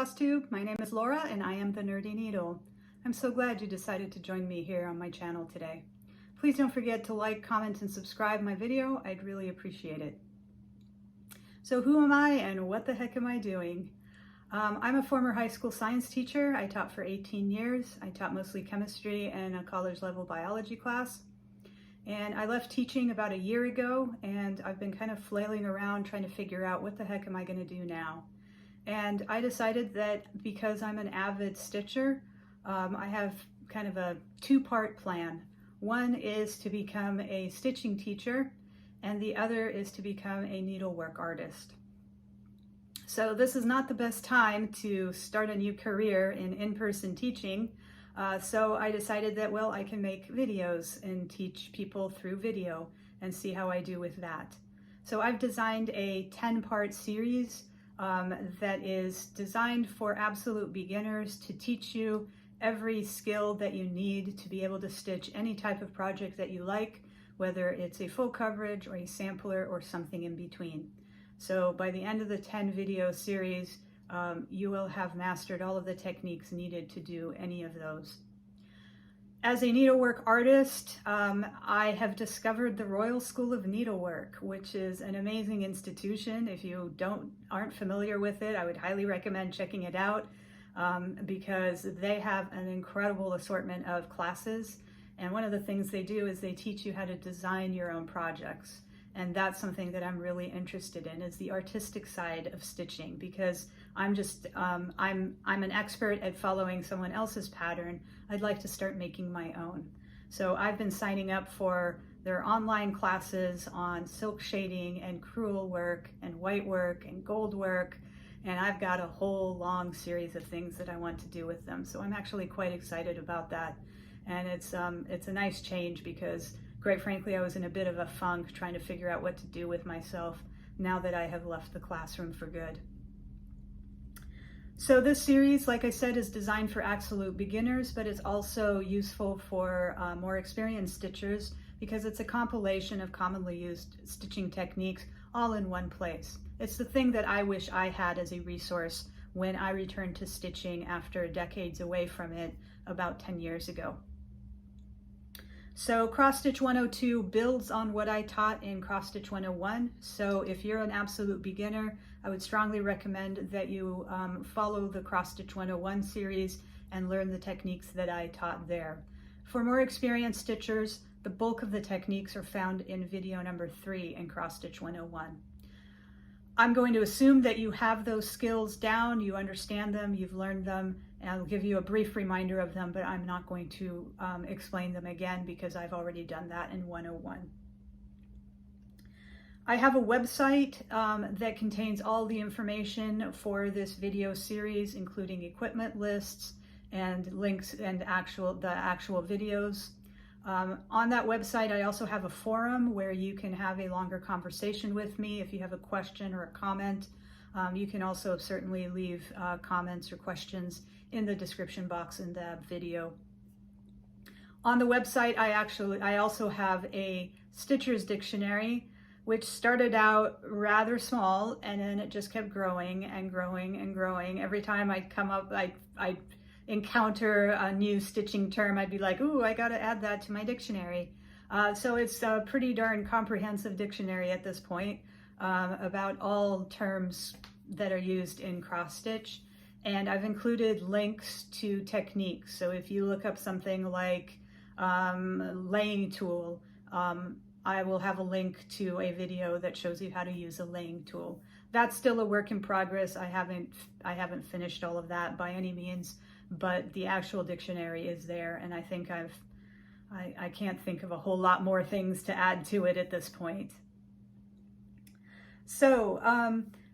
Cross Tube. My name is Laura and I am the Nerdy Needle. I'm so glad you decided to join me here on my channel today. Please don't forget to like, comment, and subscribe my video. I'd really appreciate it. So who am I and what the heck am I doing? I'm a former high school science teacher. I taught for 18 years. I taught mostly chemistry and a college level biology class. And I left teaching about a year ago, and I've been kind of flailing around trying to figure out what the heck am I going to do now. And I decided that because I'm an avid stitcher, I have kind of a two-part plan. One is to become a stitching teacher, and the other is to become a needlework artist. So this is not the best time to start a new career in in-person teaching. So I decided that, well, I can make videos and teach people through video and see how I do with that. So I've designed a 10-part series that is designed for absolute beginners to teach you every skill that you need to be able to stitch any type of project that you like, whether it's a full coverage or a sampler or something in between. So by the end of the 10 video series, you will have mastered all of the techniques needed to do any of those. As a needlework artist, I have discovered the Royal School of Needlework, which is an amazing institution. If you aren't familiar with it, I would highly recommend checking it out because they have an incredible assortment of classes. And one of the things they do is they teach you how to design your own projects. And that's something that I'm really interested in, is the artistic side of stitching, because I'm an expert at following someone else's pattern. I'd like to start making my own. So I've been signing up for their online classes on silk shading and crewel work and white work and gold work. And I've got a whole long series of things that I want to do with them. So I'm actually quite excited about that. And it's a nice change because, quite frankly, I was in a bit of a funk trying to figure out what to do with myself now that I have left the classroom for good. So this series, like I said, is designed for absolute beginners, but it's also useful for more experienced stitchers because it's a compilation of commonly used stitching techniques all in one place. It's the thing that I wish I had as a resource when I returned to stitching after decades away from it about 10 years ago. So Cross Stitch 102 builds on what I taught in Cross Stitch 101. So if you're an absolute beginner, I would strongly recommend that you follow the Cross Stitch 101 series and learn the techniques that I taught there. For more experienced stitchers, the bulk of the techniques are found in video number 3 in Cross Stitch 101. I'm going to assume that you have those skills down, you understand them, you've learned them, and I'll give you a brief reminder of them, but I'm not going to explain them again because I've already done that in 101. I have a website that contains all the information for this video series, including equipment lists and links and the actual videos. On that website, I also have a forum where you can have a longer conversation with me if you have a question or a comment. You can also certainly leave comments or questions in the description box in the video. On the website, I also have a Stitcher's Dictionary, which started out rather small, and then it just kept growing and growing and growing. Every time I'd come up, I'd encounter a new stitching term, I'd be like, ooh, I gotta add that to my dictionary. So it's a pretty darn comprehensive dictionary at this point about all terms that are used in cross stitch. And I've included links to techniques. So if you look up something like laying tool, I will have a link to a video that shows you how to use a laying tool. That's still a work in progress. I haven't finished all of that by any means, but the actual dictionary is there, and I think I can't think of a whole lot more things to add to it at this point. So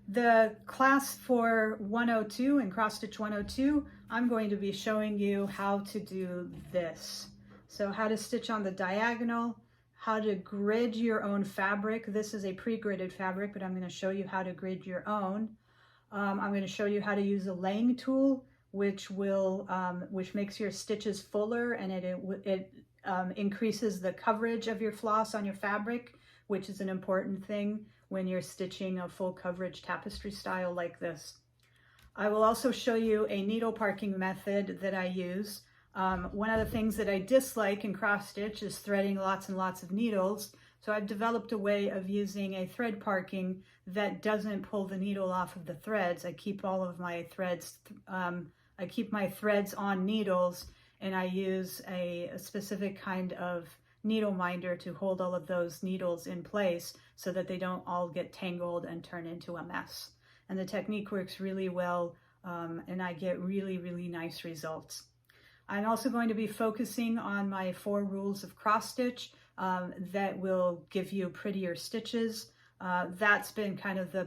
the class for 102 and Cross Stitch 102, I'm going to be showing you how to do this. So how to stitch on the diagonal, how to grid your own fabric. This is a pre-gridded fabric, but I'm going to show you how to grid your own. I'm going to show you how to use a laying tool, which makes your stitches fuller, and it increases the coverage of your floss on your fabric, which is an important thing when you're stitching a full coverage tapestry style like this. I will also show you a needle parking method that I use. One of the things that I dislike in cross stitch is threading lots and lots of needles. So I've developed a way of using a thread parking that doesn't pull the needle off of the threads. I keep all of my threads, I keep my threads on needles, and I use a specific kind of needle minder to hold all of those needles in place so that they don't all get tangled and turn into a mess. And the technique works really well, and I get really, really nice results. I'm also going to be focusing on my 4 rules of cross stitch that will give you prettier stitches. That's been kind of the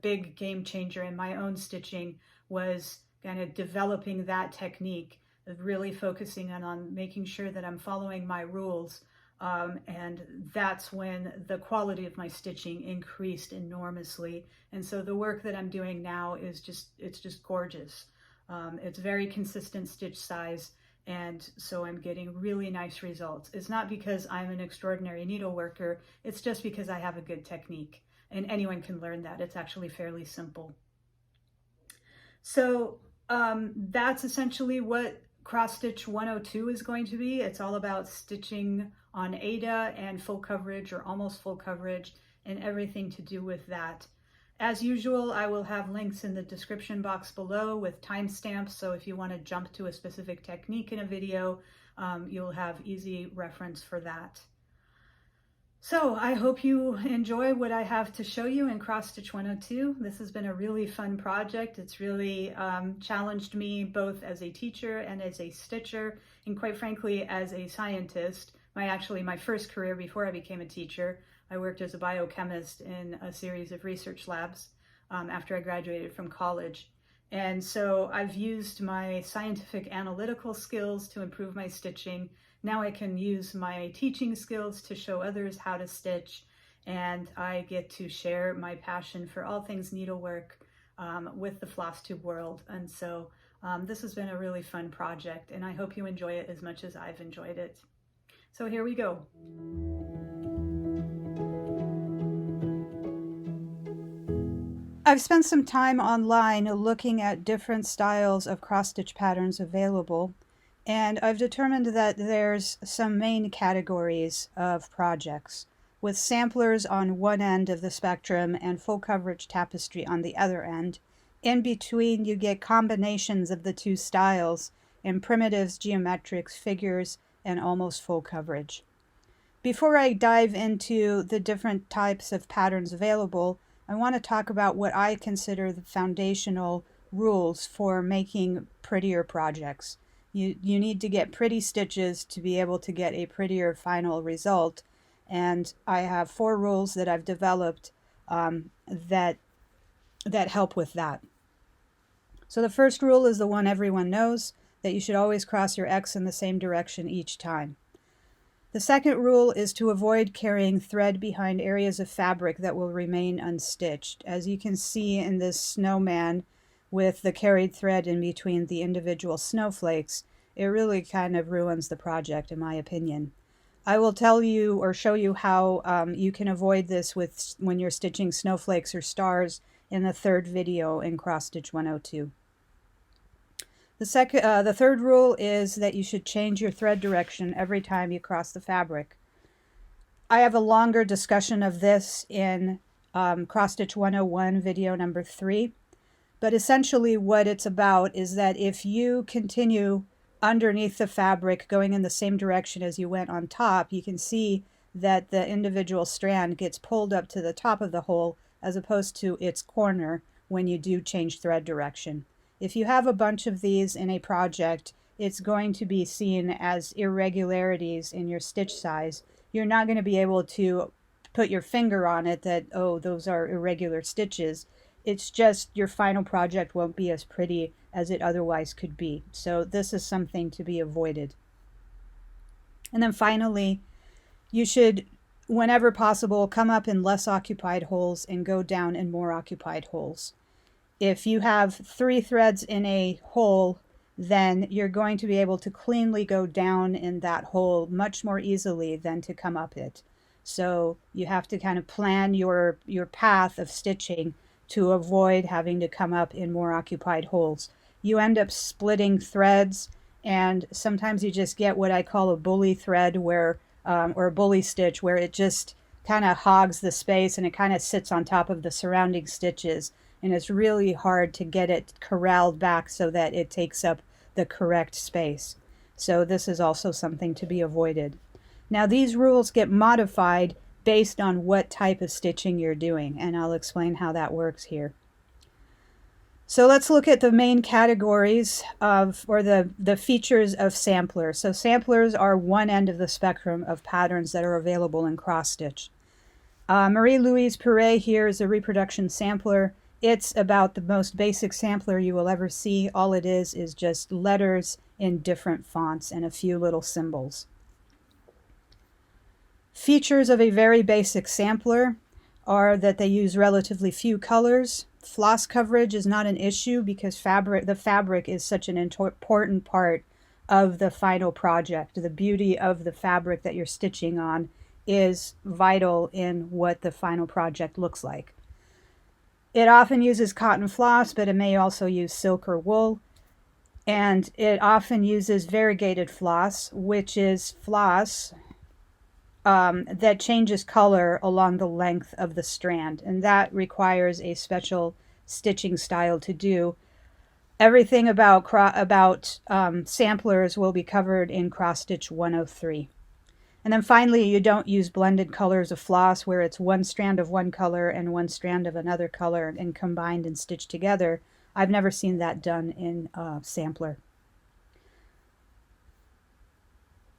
big game changer in my own stitching, was kind of developing that technique of really focusing on making sure that I'm following my rules. And that's when the quality of my stitching increased enormously. And so the work that I'm doing now is it's just gorgeous. It's very consistent stitch size, and so I'm getting really nice results. It's not because I'm an extraordinary needle worker, it's just because I have a good technique, and anyone can learn that. It's actually fairly simple. So that's essentially what Cross Stitch 102 is going to be. It's all about stitching on Aida and full coverage or almost full coverage and everything to do with that. As usual, I will have links in the description box below with timestamps, so if you want to jump to a specific technique in a video, you'll have easy reference for that. So I hope you enjoy what I have to show you in Cross Stitch 102. This has been a really fun project. It's really challenged me both as a teacher and as a stitcher, and quite frankly as a scientist. My first career before I became a teacher, I worked as a biochemist in a series of research labs after I graduated from college. And so I've used my scientific analytical skills to improve my stitching. Now I can use my teaching skills to show others how to stitch, and I get to share my passion for all things needlework with the floss tube world. And so this has been a really fun project, and I hope you enjoy it as much as I've enjoyed it. So here we go. I've spent some time online looking at different styles of cross-stitch patterns available, and I've determined that there's some main categories of projects, with samplers on one end of the spectrum and full coverage tapestry on the other end. In between, you get combinations of the two styles in primitives, geometrics, figures, and almost full coverage. Before I dive into the different types of patterns available, I want to talk about what I consider the foundational rules for making prettier projects. You need to get pretty stitches to be able to get a prettier final result, and I have 4 rules that I've developed that help with that. So the first rule is the one everyone knows, that you should always cross your X in the same direction each time. The second rule is to avoid carrying thread behind areas of fabric that will remain unstitched. As you can see in this snowman with the carried thread in between the individual snowflakes, it really kind of ruins the project, in my opinion. I will tell you or show you how you can avoid this when you're stitching snowflakes or stars in the 3rd video in Cross Stitch 102. The third rule is that you should change your thread direction every time you cross the fabric. I have a longer discussion of this in Cross Stitch 101 video number 3, but essentially what it's about is that if you continue underneath the fabric going in the same direction as you went on top, you can see that the individual strand gets pulled up to the top of the hole as opposed to its corner when you do change thread direction. If you have a bunch of these in a project, it's going to be seen as irregularities in your stitch size. You're not going to be able to put your finger on it that, oh, those are irregular stitches. It's just your final project won't be as pretty as it otherwise could be. So this is something to be avoided. And then finally, you should, whenever possible, come up in less occupied holes and go down in more occupied holes. If you have 3 threads in a hole, then you're going to be able to cleanly go down in that hole much more easily than to come up it. So you have to kind of plan your path of stitching to avoid having to come up in more occupied holes. You end up splitting threads, and sometimes you just get what I call a bully thread where, or a bully stitch, where it just kind of hogs the space and it kind of sits on top of the surrounding stitches. And it's really hard to get it corralled back so that it takes up the correct space. So this is also something to be avoided. Now these rules get modified based on what type of stitching you're doing, and I'll explain how that works here. So let's look at the main categories of, or the features of samplers. So samplers are one end of the spectrum of patterns that are available in cross stitch. Marie-Louise Prettier here is a reproduction sampler. It's about the most basic sampler you will ever see. All it is just letters in different fonts and a few little symbols. Features of a very basic sampler are that they use relatively few colors. Floss coverage is not an issue because the fabric is such an important part of the final project. The beauty of the fabric that you're stitching on is vital in what the final project looks like. It often uses cotton floss, but it may also use silk or wool. And it often uses variegated floss, which is floss that changes color along the length of the strand, and that requires a special stitching style to do. Everything about samplers will be covered in Cross Stitch 103. And then finally, you don't use blended colors of floss where it's one strand of one color and one strand of another color and combined and stitched together. I've never seen that done in a sampler.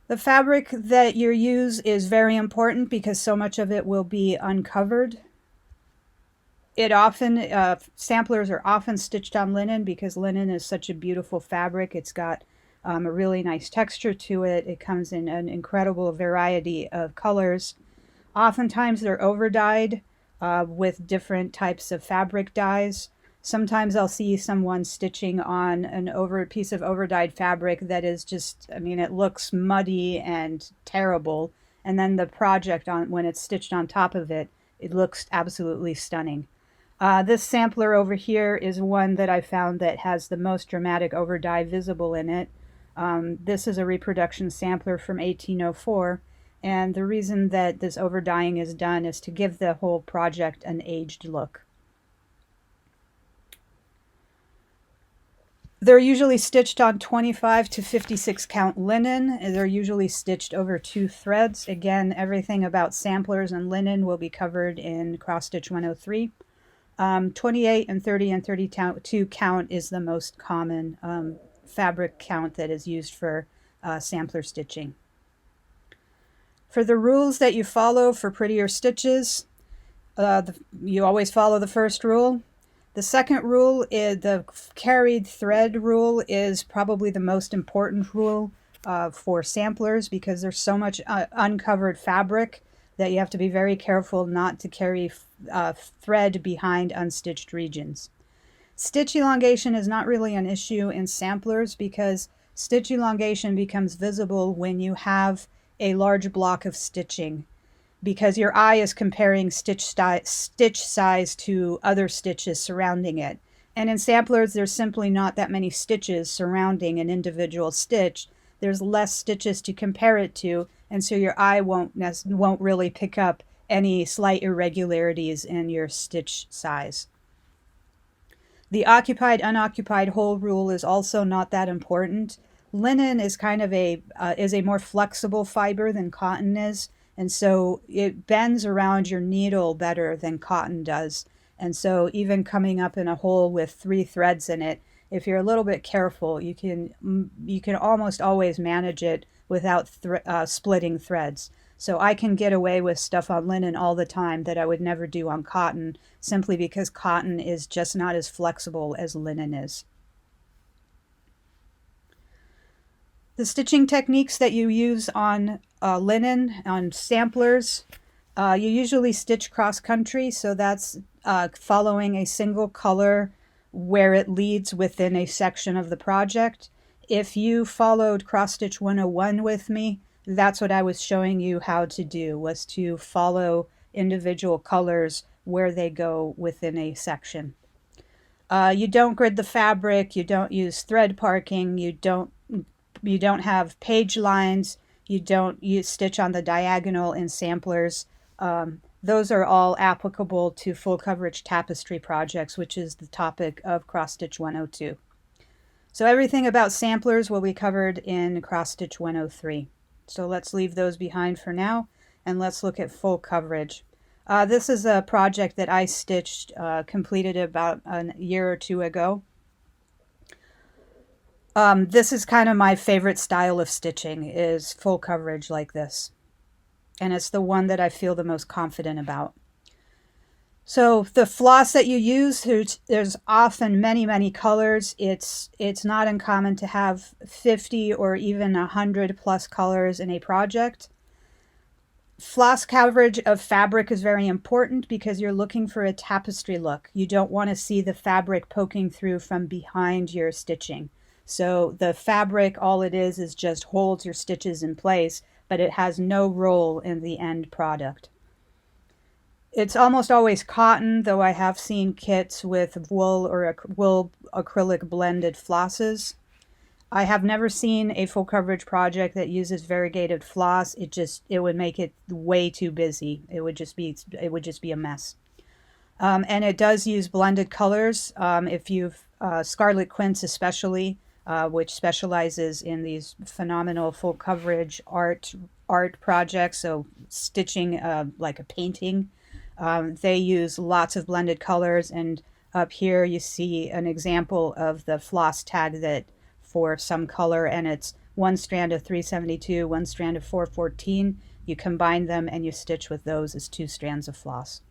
The fabric that you use is very important because so much of it will be uncovered. Samplers are often stitched on linen because linen is such a beautiful fabric. It's got a really nice texture to it. It comes in an incredible variety of colors. Oftentimes they're over-dyed with different types of fabric dyes. Sometimes I'll see someone stitching on a piece of over-dyed fabric that is just, I mean, it looks muddy and terrible. And then the project, when it's stitched on top of it, it looks absolutely stunning. This sampler over here is one that I found that has the most dramatic over-dye visible in it. This is a reproduction sampler from 1804. And the reason that this over-dyeing is done is to give the whole project an aged look. They're usually stitched on 25 to 56 count linen. They're usually stitched over 2 threads. Again, everything about samplers and linen will be covered in Cross Stitch 103. 28 and 30 and 32 count is the most common fabric count that is used for sampler stitching. For the rules that you follow for Prettier stitches, you always follow the first rule. The second rule is the carried thread rule is probably the most important rule for samplers because there's so much uncovered fabric that you have to be very careful not to carry thread behind unstitched regions. Stitch elongation is not really an issue in samplers because stitch elongation becomes visible when you have a large block of stitching, because your eye is comparing stitch size to other stitches surrounding it. And in samplers, there's simply not that many stitches surrounding an individual stitch. There's less stitches to compare it to, and so your eye won't really pick up any slight irregularities in your stitch size. The occupied, unoccupied hole rule is also not that important. Linen is kind of a more flexible fiber than cotton is. And so it bends around your needle better than cotton does. And so even coming up in a hole with 3 threads in it, if you're a little bit careful, you can almost always manage it without splitting threads. So I can get away with stuff on linen all the time that I would never do on cotton, simply because cotton is just not as flexible as linen is. The stitching techniques that you use on linen, on samplers, you usually stitch cross-country, so that's following a single color where it leads within a section of the project. If you followed Cross Stitch 101 with me, that's what I was showing you how to do, was to follow individual colors where they go within a section. You don't grid the fabric, you don't use thread parking, you don't have page lines, you don't use stitch on the diagonal in samplers. Those are all applicable to full coverage tapestry projects, which is the topic of Cross Stitch 102. So everything about samplers will be covered in Cross Stitch 103. So let's leave those behind for now, and let's look at full coverage. This is a project that I stitched, completed about a year or two ago. This is kind of my favorite style of stitching, is full coverage like this. And it's the one that I feel the most confident about. So the floss that you use, there's often many colors. It's not uncommon to have 50 or even 100 plus colors in a project. Floss coverage of fabric is very important because you're looking for a tapestry look. You don't want to see the fabric poking through from behind your stitching. So the fabric, all it is just holds your stitches in place, but it has no role in the end product. It's almost always cotton, though I have seen kits with wool or wool acrylic blended flosses. I have never seen a full coverage project that uses variegated floss. It would make it way too busy. It would just be a mess. And it does use blended colors. If you've Scarlet Quince especially, which specializes in these phenomenal full coverage art projects, so stitching like a painting. They use lots of blended colors, and up here you see an example of the floss tag that for some color, and it's one strand of 372, one strand of 414. You combine them and you stitch with those as 2 strands of floss.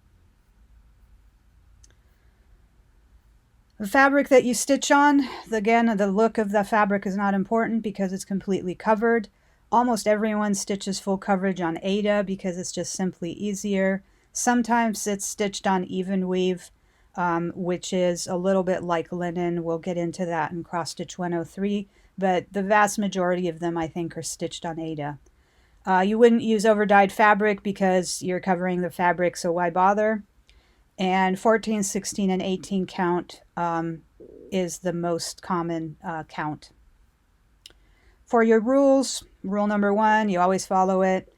The fabric that you stitch on, again, the look of the fabric is not important because it's completely covered. Almost everyone stitches full coverage on Aida because it's just simply easier. Sometimes it's stitched on even weave, which is a little bit like linen. We'll get into that in Cross Stitch 103, but the vast majority of them I think are stitched on Aida. You wouldn't use overdyed fabric because you're covering the fabric, so why bother? And 14, 16, and 18 count is the most common count. For your rules, rule number 1, you always follow it.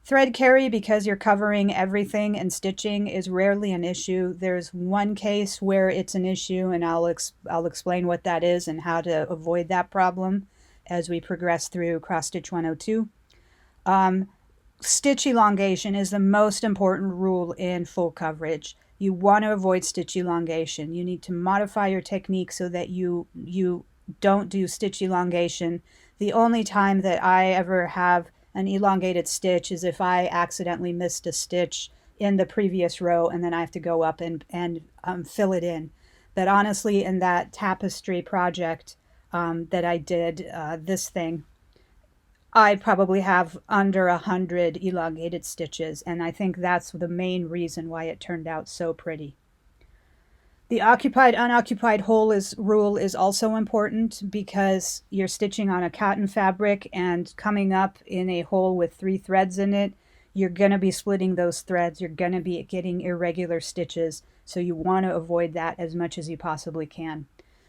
Thread carry, because you're covering everything and stitching, is rarely an issue. There's one case where it's an issue, and I'll explain what that is and how to avoid that problem as we progress through Cross Stitch 102. Stitch elongation is the most important rule in full coverage. You want to avoid stitch elongation. You need to modify your technique so that you don't do stitch elongation. The only time that I ever have an elongated stitch is if I accidentally missed a stitch in the previous row and then I have to go up and fill it in. But honestly, in that tapestry project that I did, this thing, I probably have under 100 elongated stitches, and I think that's the main reason why it turned out so pretty. The occupied-unoccupied hole rule is also important because you're stitching on a cotton fabric and coming up in a hole with 3 threads in it, you're going to be splitting those threads. You're going to be getting irregular stitches, so you want to avoid that as much as you possibly can.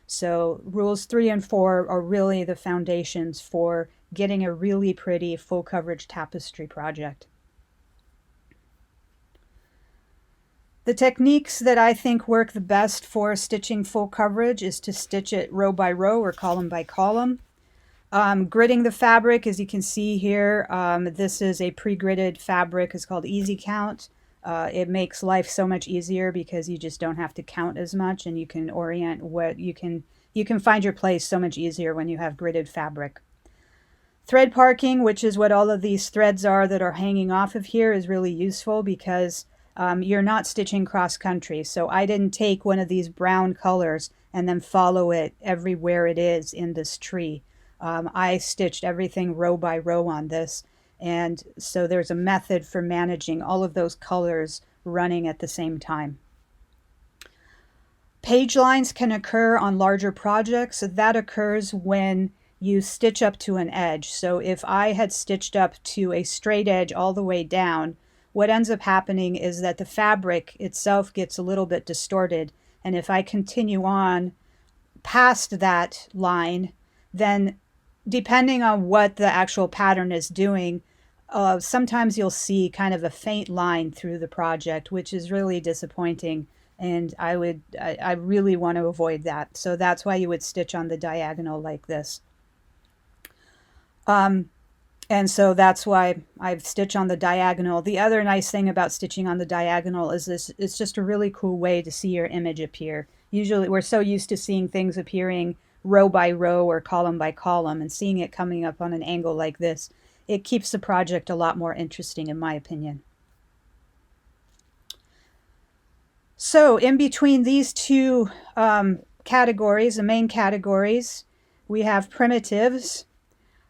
So rules 3 and 4 are really the foundations for getting a really pretty full coverage tapestry project. The techniques that I think work the best for stitching full coverage is to stitch it row by row or column by column. Gridding the fabric, as you can see here, this is a pre-gridded fabric. It's called Easy Count. It makes life so much easier because you just don't have to count as much, and you can orient what you can find your place so much easier when you have gridded fabric. Thread parking, which is what all of these threads are that are hanging off of here, is really useful because you're not stitching cross country. So I didn't take one of these brown colors and then follow it everywhere it is in this tree. I stitched everything row by row on this, and so there's a method for managing all of those colors running at the same time. Page lines can occur on larger projects. That occurs when you stitch up to an edge. So if I had stitched up to a straight edge all the way down, what ends up happening is that the fabric itself gets a little bit distorted. And if I continue on past that line, then depending on what the actual pattern is doing, sometimes you'll see kind of a faint line through the project, which is really disappointing. And I really want to avoid that. So that's why you would stitch on the diagonal like this. And so that's why I've stitched on the diagonal. The other nice thing about stitching on the diagonal is this, it's just a really cool way to see your image appear. Usually we're so used to seeing things appearing row by row or column by column, and seeing it coming up on an angle like this, it keeps the project a lot more interesting in my opinion. So in between these two categories, the main categories, we have primitives.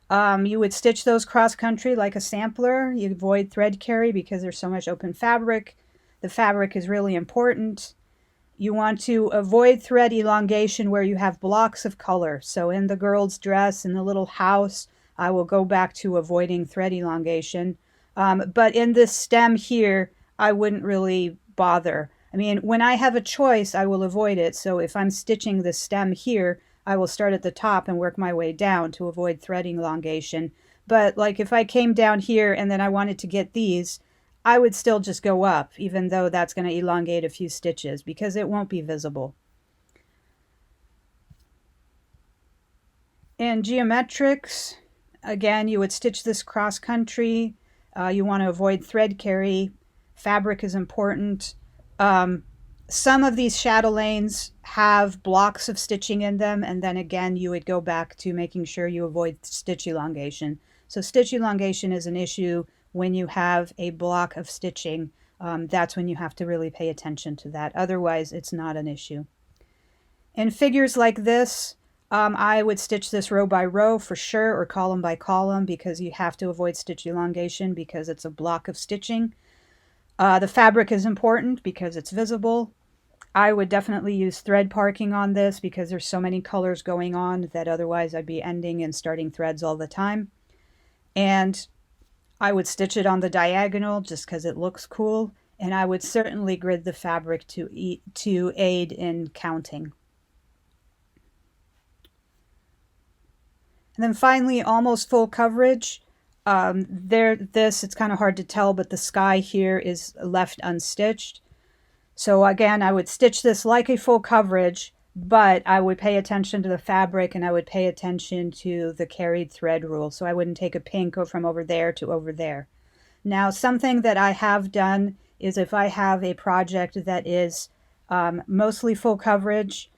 You would stitch those cross-country like a sampler. You avoid thread carry because there's so much open fabric. The fabric is really important. You want to avoid thread elongation where you have blocks of color. So in the girl's dress, in the little house, I will go back to avoiding thread elongation. But in this stem here, I wouldn't really bother. I mean, when I have a choice, I will avoid it. So if I'm stitching the stem here, I will start at the top and work my way down to avoid thread elongation. But like if I came down here and then I wanted to get these, I would still just go up, even though that's going to elongate a few stitches because it won't be visible. In geometrics, again, you would stitch this cross country. You want to avoid thread carry. Fabric is important. Some of these chatelaines have blocks of stitching in them, and then again you would go back to making sure you avoid stitch elongation. So stitch elongation is an issue when you have a block of stitching. That's when you have to really pay attention to that. Otherwise, it's not an issue. In figures like this, I would stitch this row by row for sure, or column by column, because you have to avoid stitch elongation because it's a block of stitching. The fabric is important because it's visible. I would definitely use thread parking on this because there's so many colors going on that otherwise I'd be ending and starting threads all the time. And I would stitch it on the diagonal just because it looks cool. And I would certainly grid the fabric to aid in counting. And then finally, almost full coverage. It's kind of hard to tell, but the sky here is left unstitched. So again, I would stitch this like a full coverage, but I would pay attention to the fabric and I would pay attention to the carried thread rule. So I wouldn't take a pink from over there to over there. Now, something that I have done is if I have a project that is mostly full coverage,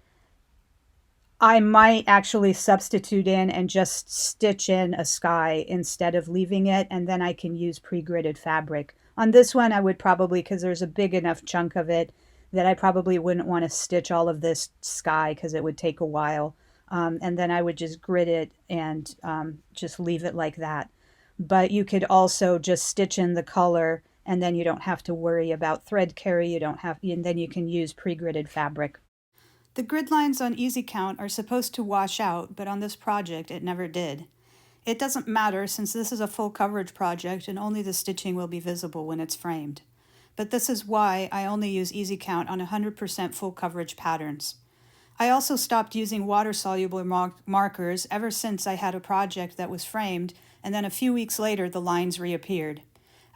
I might actually substitute in and just stitch in a sky instead of leaving it, and then I can use pre-gridded fabric. On this one, I would probably, because there's a big enough chunk of it, that I probably wouldn't want to stitch all of this sky because it would take a while. And then I would just grid it and just leave it like that. But you could also just stitch in the color, and then you don't have to worry about thread carry. And then you can use pre-gridded fabric. The grid lines on Easy Count are supposed to wash out, but on this project it never did. It doesn't matter since this is a full coverage project and only the stitching will be visible when it's framed. But this is why I only use Easy Count on 100% full coverage patterns. I also stopped using water-soluble markers ever since I had a project that was framed, and then a few weeks later the lines reappeared.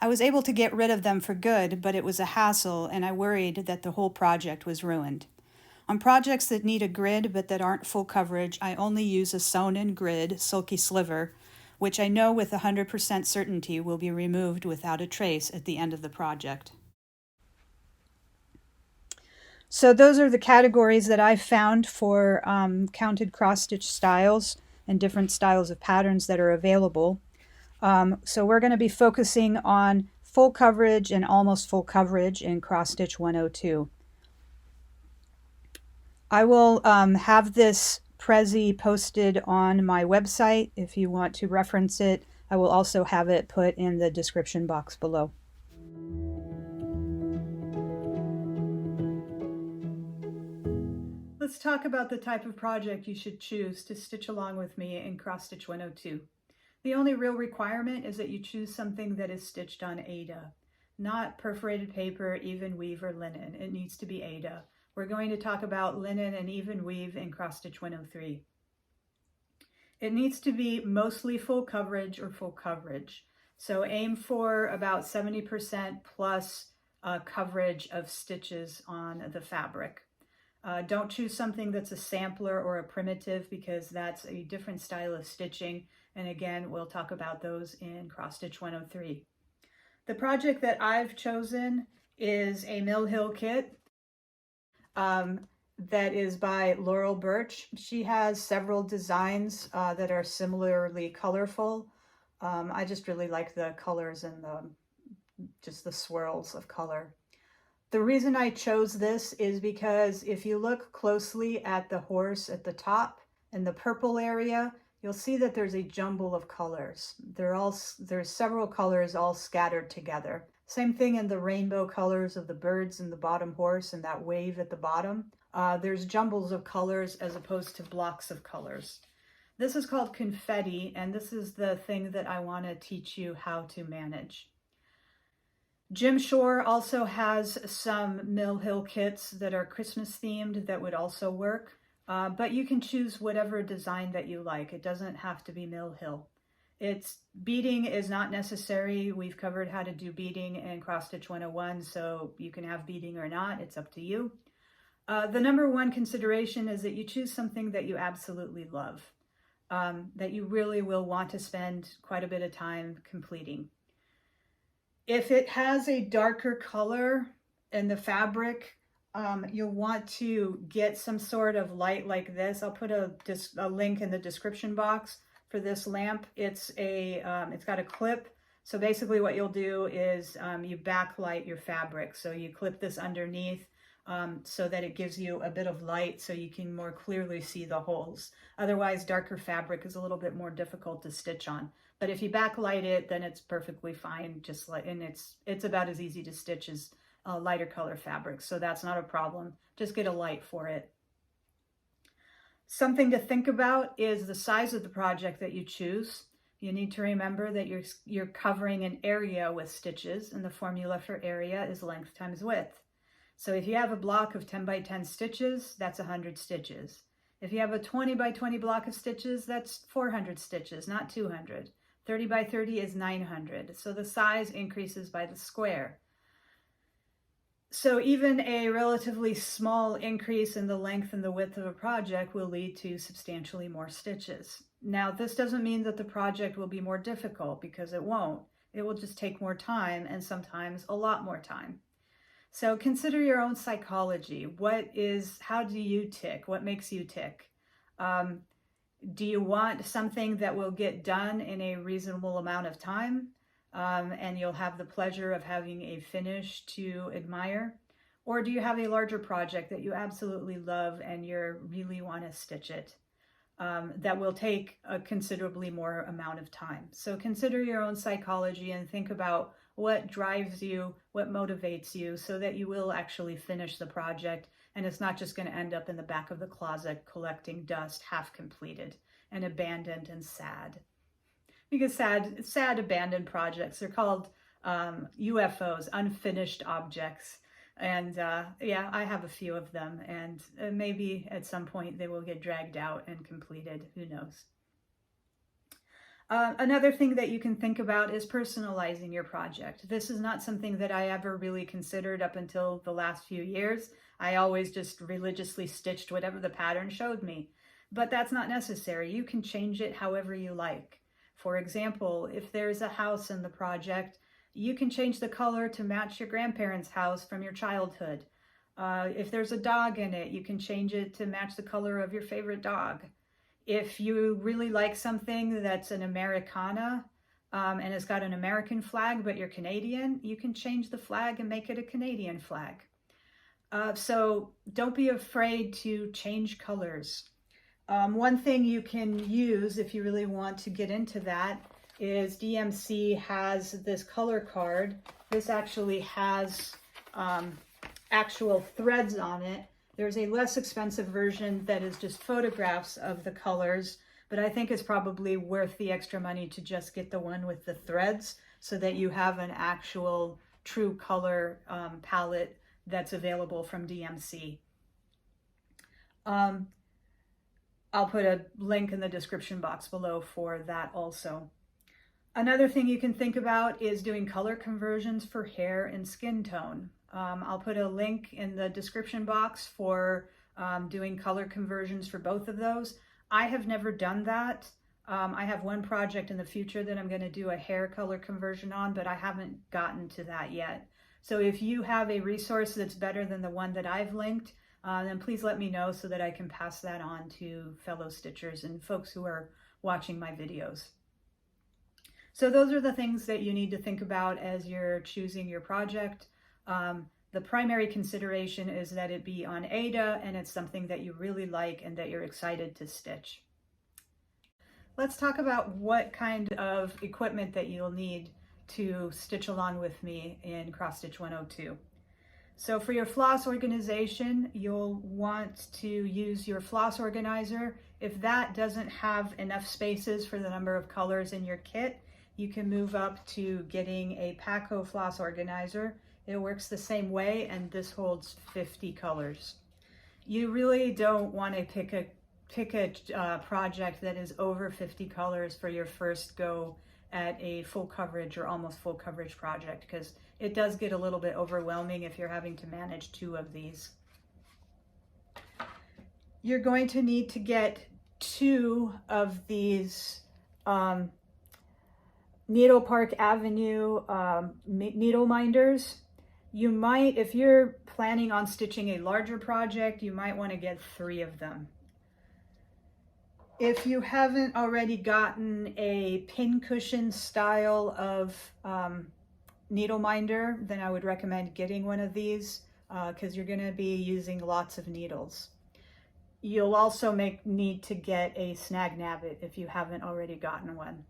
I was able to get rid of them for good, but it was a hassle and I worried that the whole project was ruined. On projects that need a grid but that aren't full coverage, I only use a sewn-in grid, Sulky Sliver, which I know with 100% certainty will be removed without a trace at the end of the project. So those are the categories that I've found for counted cross-stitch styles and different styles of patterns that are available. So we're going to be focusing on full coverage and almost full coverage in cross-stitch 102. I will have this Prezi posted on my website if you want to reference it. I will also have it put in the description box below. Let's talk about the type of project you should choose to stitch along with me in Cross Stitch 102. The only real requirement is that you choose something that is stitched on Aida. not perforated paper, even weave, or linen. It needs to be Aida. We're going to talk about linen and even weave in cross stitch 103. It needs to be mostly full coverage or full coverage. So aim for about 70% plus coverage of stitches on the fabric. Don't choose something that's a sampler or a primitive, because that's a different style of stitching. And again, we'll talk about those in cross stitch 103. The project that I've chosen is a Mill Hill kit that is by Laurel Burch. She has several designs that are similarly colorful. I just really like the colors and just the swirls of color. The reason I chose this is because if you look closely at the horse at the top in the purple area, you'll see that there's a jumble of colors. There's several colors all scattered together. Same thing in the rainbow colors of the birds and the bottom horse and that wave at the bottom. There's jumbles of colors as opposed to blocks of colors. This is called confetti, and this is the thing that I want to teach you how to manage. Jim Shore also has some Mill Hill kits that are Christmas themed that would also work. But you can choose whatever design that you like. It doesn't have to be Mill Hill. Beading is not necessary. We've covered how to do beading in cross stitch 101, so you can have beading or not. It's up to you. The number one consideration is that you choose something that you absolutely love, that you really will want to spend quite a bit of time completing. If it has a darker color in the fabric, you'll want to get some sort of light like this. I'll put a link in the description box for this lamp. It's got a clip. So basically what you'll do is you backlight your fabric. So you clip this underneath so that it gives you a bit of light so you can more clearly see the holes. Otherwise, darker fabric is a little bit more difficult to stitch on. But if you backlight it, then it's perfectly fine. And it's about as easy to stitch as lighter color fabric, so that's not a problem. Just get a light for it. Something to think about is the size of the project that you choose. You need to remember that you're covering an area with stitches, and the formula for area is length times width. So if you have a block of 10 by 10 stitches, that's 100 stitches. If you have a 20 by 20 block of stitches, that's 400 stitches, not 200. 30 by 30 is 900. So the size increases by the square. So even a relatively small increase in the length and the width of a project will lead to substantially more stitches. Now, this doesn't mean that the project will be more difficult, because it won't. It will just take more time, and sometimes a lot more time. So consider your own psychology. How do you tick? What makes you tick? Do you want something that will get done in a reasonable amount of time? And you'll have the pleasure of having a finish to admire? Or do you have a larger project that you absolutely love and you really want to stitch it that will take a considerably more amount of time? So consider your own psychology and think about what drives you, what motivates you, so that you will actually finish the project and it's not just going to end up in the back of the closet collecting dust, half completed and abandoned and sad. Because sad abandoned projects are called UFOs, unfinished objects. And yeah, I have a few of them, and maybe at some point they will get dragged out and completed. Who knows? Another thing that you can think about is personalizing your project. This is not something that I ever really considered up until the last few years. I always just religiously stitched whatever the pattern showed me. But that's not necessary. You can change it however you like. For example, if there's a house in the project, you can change the color to match your grandparents' house from your childhood. If there's a dog in it, you can change it to match the color of your favorite dog. If you really like something that's an Americana and it's got an American flag, but you're Canadian, you can change the flag and make it a Canadian flag. So don't be afraid to change colors. One thing you can use if you really want to get into that is DMC has this color card. This actually has actual threads on it. There's a less expensive version that is just photographs of the colors, but I think it's probably worth the extra money to just get the one with the threads so that you have an actual true color palette that's available from DMC. I'll put a link in the description box below for that also. Another thing you can think about is doing color conversions for hair and skin tone. I'll put a link in the description box for doing color conversions for both of those. I have never done that. I have one project in the future that I'm going to do a hair color conversion on, but I haven't gotten to that yet. So if you have a resource that's better than the one that I've linked, then please let me know so that I can pass that on to fellow stitchers and folks who are watching my videos. So those are the things that you need to think about as you're choosing your project. The primary consideration is that it be on Aida and it's something that you really like and that you're excited to stitch. Let's talk about what kind of equipment that you'll need to stitch along with me in Cross Stitch 102. So for your floss organization, you'll want to use your floss organizer. If that doesn't have enough spaces for the number of colors in your kit, you can move up to getting a Paco floss organizer. It works the same way, and this holds 50 colors. You really don't want to pick a project that is over 50 colors for your first go at a full coverage or almost full coverage project, because it does get a little bit overwhelming if you're having to manage 2 of these. You're going to need to get 2 of these Needle Park Avenue needle minders. You might, if you're planning on stitching a larger project, you might want to get 3 of them. If you haven't already gotten a pincushion style of needle minder, then I would recommend getting one of these because you're going to be using lots of needles. You'll also need to get a snag nabbit if you haven't already gotten one.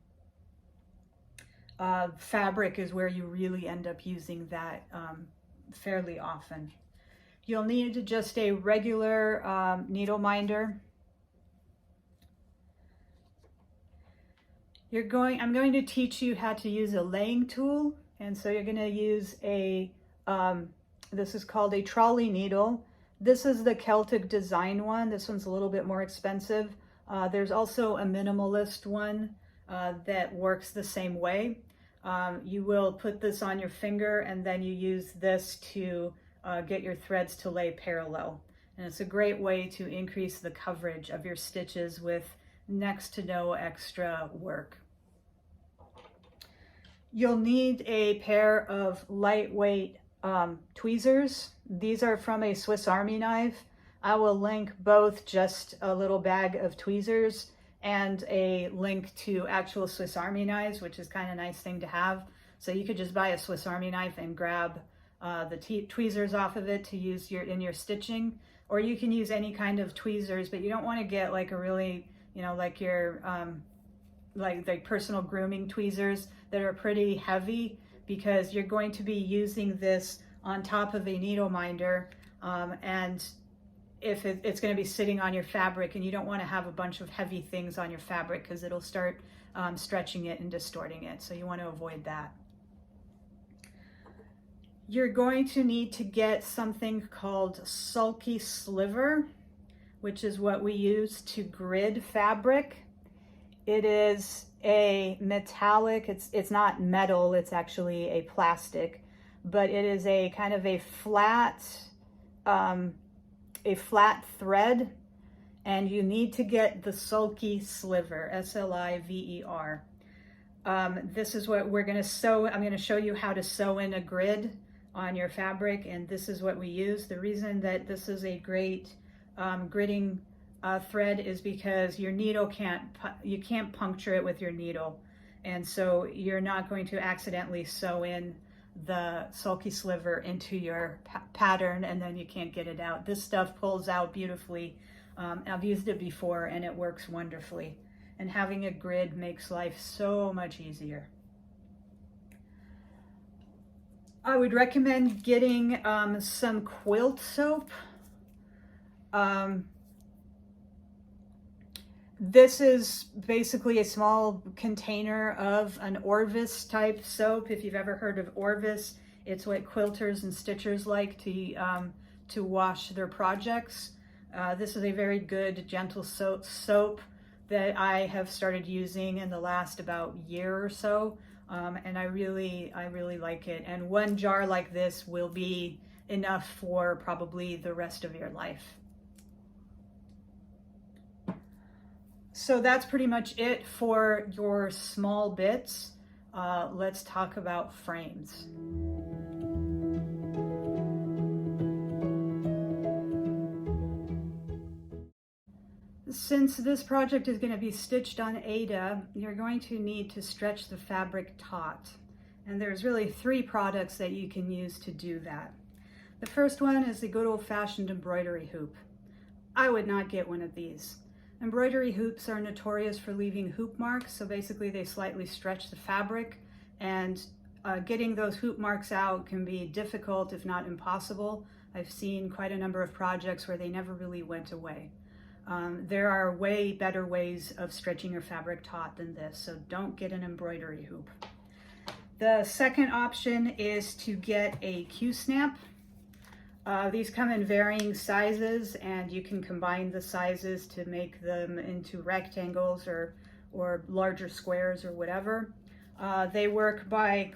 Fabric is where you really end up using that fairly often. You'll need just a regular needle minder. I'm going to teach you how to use a laying tool, and so you're going to use a, this is called a trolley needle. This is the Celtic design one. This one's a little bit more expensive. There's also a minimalist one that works the same way. You will put this on your finger and then you use this to get your threads to lay parallel. And it's a great way to increase the coverage of your stitches with next to no extra work. You'll need a pair of lightweight tweezers. These are from a Swiss Army knife. I will link both just a little bag of tweezers and a link to actual Swiss Army knives, which is kind of a nice thing to have. So you could just buy a Swiss Army knife and grab the tweezers off of it to use in your stitching, or you can use any kind of tweezers, but you don't want to get like a really, like your like personal grooming tweezers that are pretty heavy, because you're going to be using this on top of a needle minder, and if it's going to be sitting on your fabric, and you don't want to have a bunch of heavy things on your fabric because it'll start stretching it and distorting it, so you want to avoid that. You're going to need to get something called sulky sliver, which is what we use to grid fabric. It is a metallic, it's not metal, it's actually a plastic, but it is a kind of a flat thread, and you need to get the sulky sliver, S-L-I-V-E-R. This is what we're going to sew. I'm going to show you how to sew in a grid on your fabric, and this is what we use. The reason that this is a great gridding thread is because your needle you can't puncture it with your needle, and so you're not going to accidentally sew in the sulky sliver into your pattern and then you can't get it out. This stuff pulls out beautifully. I've used it before and it works wonderfully, and having a grid makes life so much easier. I would recommend getting some quilt soap. This is basically a small container of an Orvis type soap. If you've ever heard of Orvis, It's what quilters and stitchers like to wash their projects. This is a very good gentle soap that I have started using in the last about year or so, and I really like it. And one jar like this will be enough for probably the rest of your life. So that's pretty much it for your small bits. Let's talk about frames. Since this project is going to be stitched on Aida, you're going to need to stretch the fabric taut. And there's really 3 products that you can use to do that. The first one is the good old-fashioned embroidery hoop. I would not get one of these. Embroidery hoops are notorious for leaving hoop marks, so basically they slightly stretch the fabric, and getting those hoop marks out can be difficult, if not impossible. I've seen quite a number of projects where they never really went away. There are way better ways of stretching your fabric taut than this, so don't get an embroidery hoop. The second option is to get a Q-snap. These come in varying sizes, and you can combine the sizes to make them into rectangles or larger squares or whatever. They work by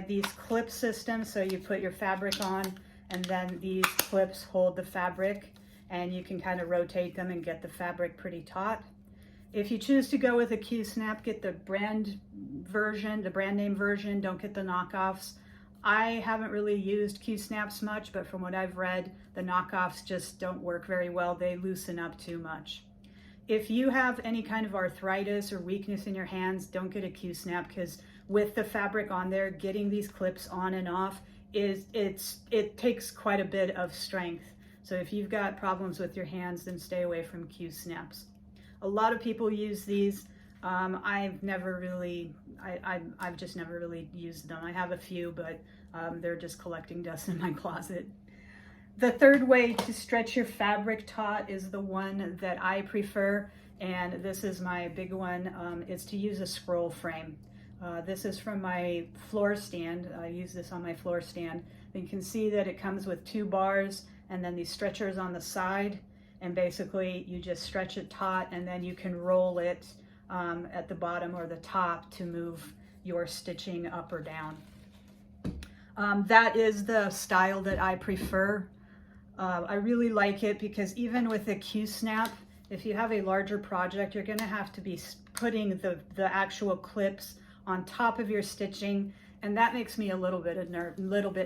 these clip systems, so you put your fabric on and then these clips hold the fabric, and you can kind of rotate them and get the fabric pretty taut. If you choose to go with a Q-snap, get the brand name version, don't get the knockoffs. I haven't really used Q-snaps much, but from what I've read, the knockoffs just don't work very well. They loosen up too much. If you have any kind of arthritis or weakness in your hands, don't get a Q-snap, because with the fabric on there, getting these clips on and off, it takes quite a bit of strength. So if you've got problems with your hands, then stay away from Q-snaps. A lot of people use these. I've just never really used them. I have a few, but they're just collecting dust in my closet. The third way to stretch your fabric taut is the one that I prefer, and this is my big one, is to use a scroll frame. This is from my floor stand. I use this on my floor stand. You can see that it comes with 2 bars and then these stretchers on the side, and basically you just stretch it taut, and then you can roll it at the bottom or the top to move your stitching up or down. That is the style that I prefer. I really like it because even with a Q-snap, if you have a larger project, you're going to have to be putting the actual clips on top of your stitching, and that makes me a little bit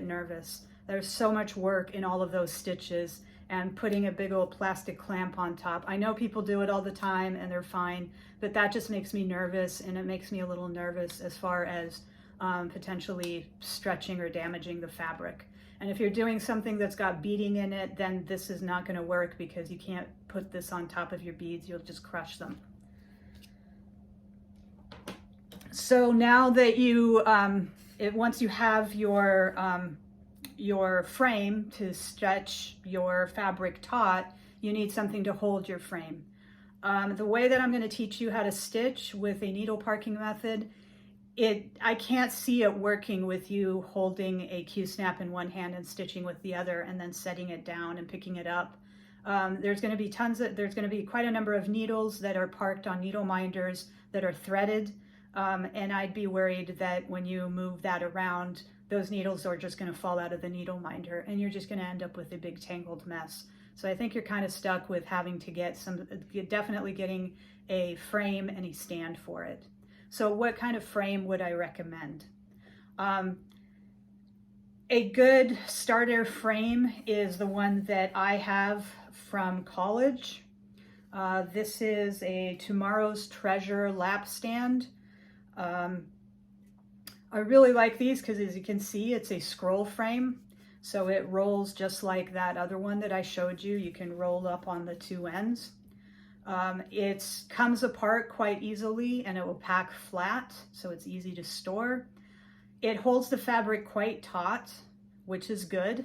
nervous. There's so much work in all of those stitches, and putting a big old plastic clamp on top. I know people do it all the time and they're fine, but that just makes me nervous, and it makes me a little nervous as far as potentially stretching or damaging the fabric. And if you're doing something that's got beading in it, then this is not going to work, because you can't put this on top of your beads. You'll just crush them. So now that once you have your frame to stretch your fabric taut, you need something to hold your frame. The way that I'm going to teach you how to stitch with a needle parking method, I can't see it working with you holding a Q-snap in one hand and stitching with the other and then setting it down and picking it up. There's going to be quite a number of needles that are parked on needle minders that are threaded, and I'd be worried that when you move that around, those needles are just going to fall out of the needle minder, and you're just going to end up with a big tangled mess. So I think you're kind of stuck with having to definitely getting a frame and a stand for it. So what kind of frame would I recommend? A good starter frame is the one that I have from college. This is a Tomorrow's Treasure lap stand. I really like these because, as you can see, it's a scroll frame. So it rolls just like that other one that I showed you. You can roll up on the 2 ends. It comes apart quite easily, and it will pack flat, so it's easy to store. It holds the fabric quite taut, which is good.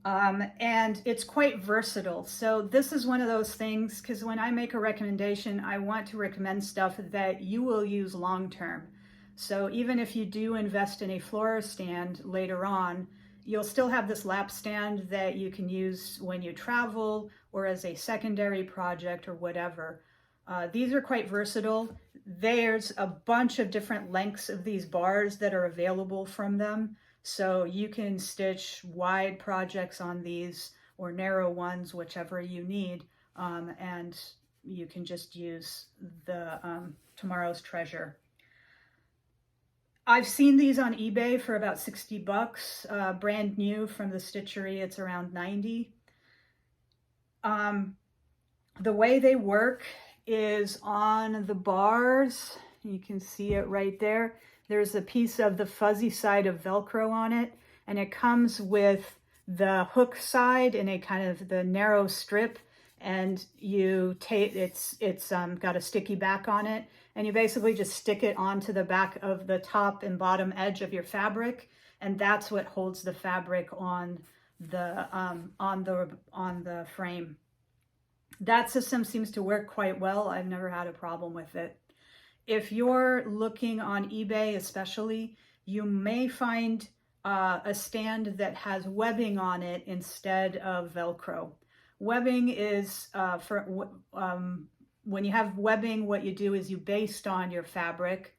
And it's quite versatile. So this is one of those things, because when I make a recommendation, I want to recommend stuff that you will use long term. So even if you do invest in a floor stand later on, you'll still have this lap stand that you can use when you travel or as a secondary project or whatever. These are quite versatile. There's a bunch of different lengths of these bars that are available from them. So you can stitch wide projects on these or narrow ones, whichever you need. And you can just use the Tomorrow's Treasure. I've seen these on eBay for about 60 bucks, brand new from the stitchery. It's around 90. The way they work is on the bars. You can see it right there. There's a piece of the fuzzy side of Velcro on it, and it comes with the hook side in a kind of the narrow strip, and you take it's got a sticky back on it, and you basically just stick it onto the back of the top and bottom edge of your fabric, and that's what holds the fabric on the frame. That system seems to work quite well. I've never had a problem with it. If you're looking on eBay especially, you may find a stand that has webbing on it instead of Velcro. Webbing is when you have webbing, what you do is you baste on your fabric.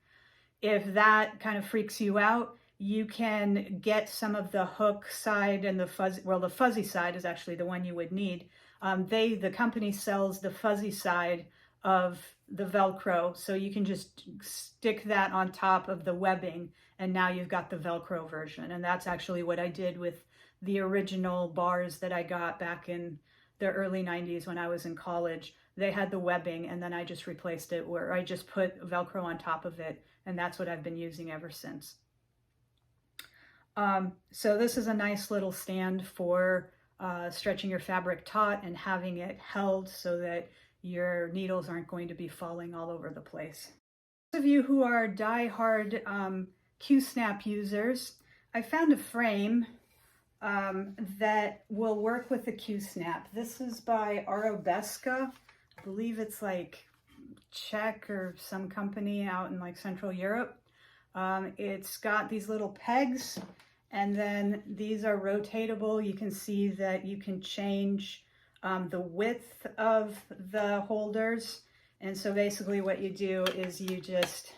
If that kind of freaks you out, you can get some of the hook side and the fuzzy, well, the fuzzy side is actually the one you would need. The company sells the fuzzy side of the Velcro, so you can just stick that on top of the webbing, and now you've got the Velcro version. And that's actually what I did with the original bars that I got back in the early 90s when I was in college. They had the webbing, and then I just replaced it, where I just put Velcro on top of it, and that's what I've been using ever since. So this is a nice little stand for stretching your fabric taut and having it held so that your needles aren't going to be falling all over the place. Those of you who are die-hard Q-snap users, I found a frame that will work with the Q-snap. This is by Arabesca. I believe it's like Czech or some company out in like Central Europe. It's got these little pegs, and then these are rotatable. You can see that you can change the width of the holders. And so basically what you do is you just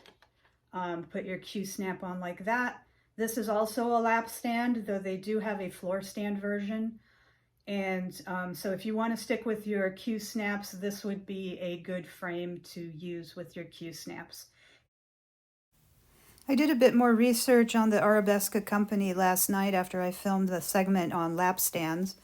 put your Q-snap on like that. This is also a lap stand, though they do have a floor stand version. And so if you want to stick with your Q-snaps, this would be a good frame to use with your Q-snaps. I did a bit more research on the Arabesca company last night after I filmed the segment on lap stands,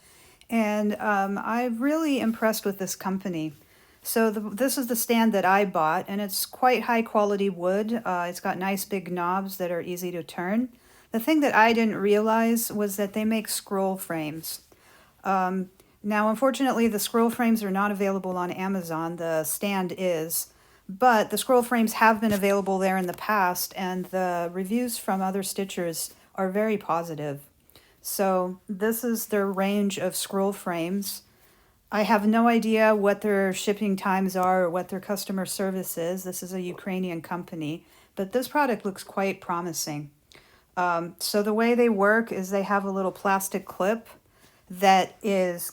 and I'm really impressed with this company. So this is the stand that I bought, and it's quite high quality wood. It's got nice big knobs that are easy to turn. The thing that I didn't realize was that they make scroll frames. Now, unfortunately, the scroll frames are not available on Amazon. The stand is. But the scroll frames have been available there in the past, and the reviews from other stitchers are very positive. So this is their range of scroll frames. I have no idea what their shipping times are or what their customer service is. This is a Ukrainian company, but this product looks quite promising. So the way they work is they have a little plastic clip that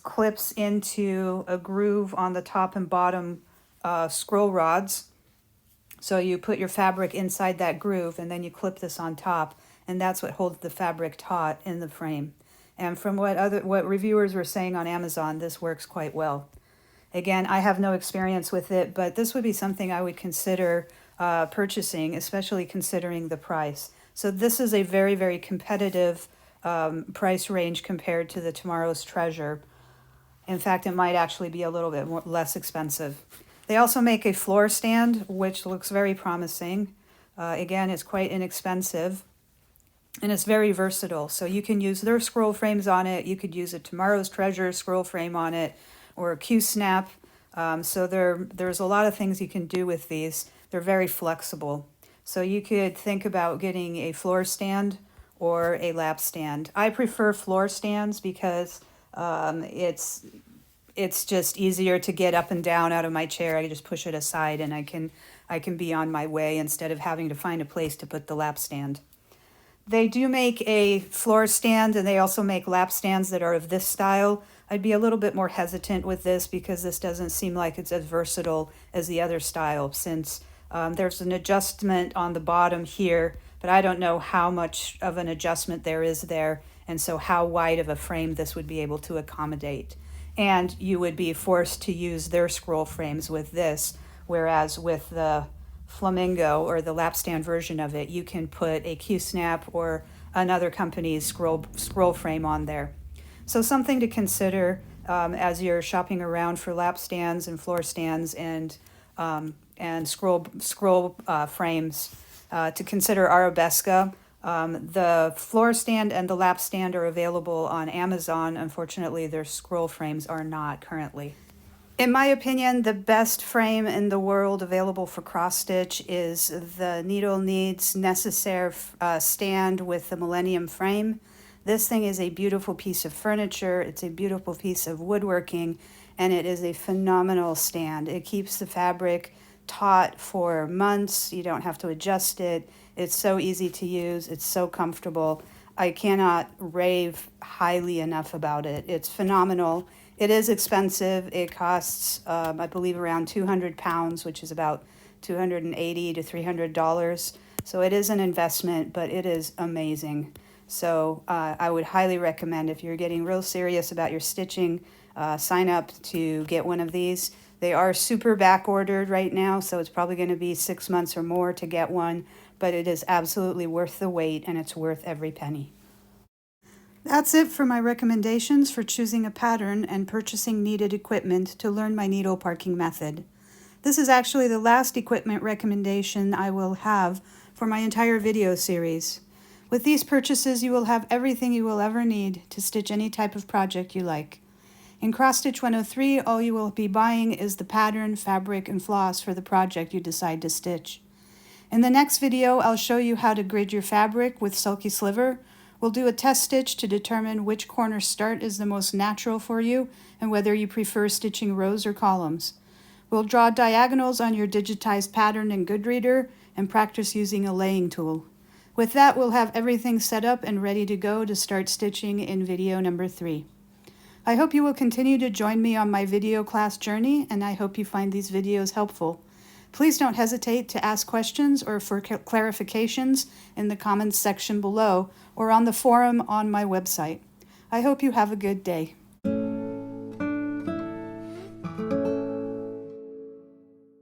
clips into a groove on the top and bottom scroll rods. So you put your fabric inside that groove, and then you clip this on top, and that's what holds the fabric taut in the frame. And from what reviewers were saying on Amazon, this works quite well. Again, I have no experience with it, but this would be something I would consider purchasing, especially considering the price. So this is a very, very competitive price range compared to the Tomorrow's Treasure. In fact, it might actually be a little bit less expensive. They also make a floor stand, which looks very promising. Again, it's quite inexpensive, and it's very versatile. So you can use their scroll frames on it. You could use a Tomorrow's Treasure scroll frame on it, or a Q-snap. So there's a lot of things you can do with these. They're very flexible. So you could think about getting a floor stand or a lap stand. I prefer floor stands because it's just easier to get up and down out of my chair. I just push it aside, and I can I can be on my way instead of having to find a place to put the lap stand. They do make a floor stand, and they also make lap stands that are of this style. I'd be a little bit more hesitant with this because this doesn't seem like it's as versatile as the other style, since there's an adjustment on the bottom here, but I don't know how much of an adjustment there is there, and so how wide of a frame this would be able to accommodate. And you would be forced to use their scroll frames with this, whereas with the Flamingo or the lap stand version of it, you can put a Q-snap or another company's scroll frame on there. So something to consider as you're shopping around for lap stands and floor stands and scroll frames. To consider Arabesca. The floor stand and the lap stand are available on Amazon. Unfortunately, their scroll frames are not currently. In my opinion, the best frame in the world available for cross stitch is the Needle Needs Necessaire stand with the Millennium frame. This thing is a beautiful piece of furniture. It's a beautiful piece of woodworking, and it is a phenomenal stand. It keeps the fabric taut for months. You don't have to adjust it. It's so easy to use. It's so comfortable. I cannot rave highly enough about it. It's phenomenal. It is expensive. It costs, I believe, around 200 pounds, which is about $280 to $300. So it is an investment, but it is amazing. So I would highly recommend, if you're getting real serious about your stitching, sign up to get one of these. They are super back ordered right now, so it's probably going to be 6 months or more to get one, but it is absolutely worth the wait, and it's worth every penny. That's it for my recommendations for choosing a pattern and purchasing needed equipment to learn my needle parking method. This is actually the last equipment recommendation I will have for my entire video series. With these purchases, you will have everything you will ever need to stitch any type of project you like. In Cross Stitch 103, all you will be buying is the pattern, fabric, and floss for the project you decide to stitch. In the next video, I'll show you how to grid your fabric with Sulky Sliver. We'll do a test stitch to determine which corner start is the most natural for you and whether you prefer stitching rows or columns. We'll draw diagonals on your digitized pattern in Goodreader and practice using a laying tool. With that, we'll have everything set up and ready to go to start stitching in video number 3. I hope you will continue to join me on my video class journey, and I hope you find these videos helpful. Please don't hesitate to ask questions or for clarifications in the comments section below or on the forum on my website. I hope you have a good day.